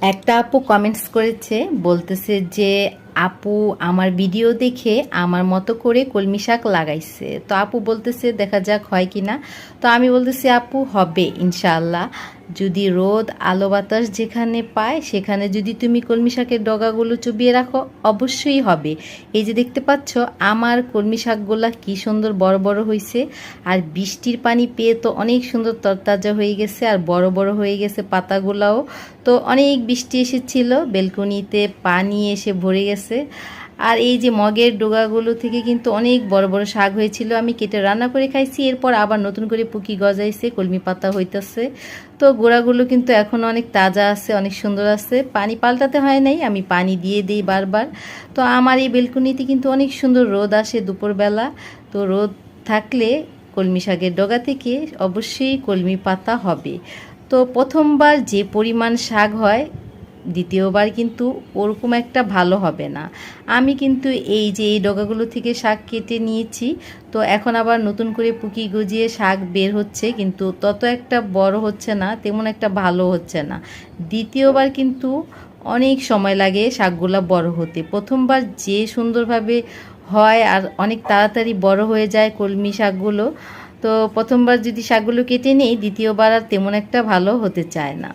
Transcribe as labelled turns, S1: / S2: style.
S1: একটা আপু কমেন্টস করেছে, বলতেছে যে আপু আমার ভিডিও দেখে আমার মতো করে কলমি শাক লাগাইছে। তো আপু বলতেছে দেখা যাক হয় কি না। তো আমি বলতেছি আপু হবে ইনশাআল্লাহ, যদি রোদ আলো বাতাস যেখানে পায় সেখানে যদি তুমি কলমি শাকের ডগাগুলো চুবিয়ে রাখো অবশ্যই হবে। এই যে দেখতে পাচ্ছ আমার কলমি শাকগুলা কি সুন্দর বড় বড় হয়েছে, আর বৃষ্টির পানি পেয়ে তো অনেক সুন্দর তরতাজা হয়ে গেছে আর বড় বড় হয়ে গেছে পাতাগুলাও। তো অনেক বৃষ্টি এসেছিল, বেলকনিতে পানি এসে ভরে গেছে। আর এই যে মগের ডোগাগুলো থেকে কিন্তু অনেক বড় বড় শাক হয়েছিল, আমি কেটে রান্না করে খাইছি। এরপর আবার নতুন করে পুকি গজাইছে, কলমি পাতা হইতেছে। তো গোড়াগুলো কিন্তু এখনও অনেক তাজা আছে, অনেক সুন্দর আছে। পানি পাল্টাতে হয় নাই, আমি পানি দিয়ে দিই বারবার। তো আমার এই বেলকনিতে কিন্তু অনেক সুন্দর রোদ আসে দুপুরবেলা। তো রোদ থাকলে কলমি শাকের ডগা থেকে অবশ্যই কলমি পাতা হবে। তো প্রথমবার যে পরিমাণ শাক হয় দ্বিতীয়বার কিন্তু ওরকম একটা ভালো হবে না। আমি কিন্তু এই যে এই ডগাগুলো থেকে শাক কেটে নিয়েছি, তো এখন আবার নতুন করে পুকি গজিয়ে শাক বের হচ্ছে, কিন্তু তত একটা বড় হচ্ছে না, তেমন একটা ভালো হচ্ছে না। দ্বিতীয়বার কিন্তু অনেক সময় লাগে শাকগুলা বড় হতে। প্রথমবার যে সুন্দরভাবে হয় আর অনেক তাড়াতাড়ি বড় হয়ে যায় কলমি শাকগুলো, তো প্রথমবার যদি শাকগুলো কেটে নিই দ্বিতীয়বার আর তেমন একটা ভালো হতে চায় না।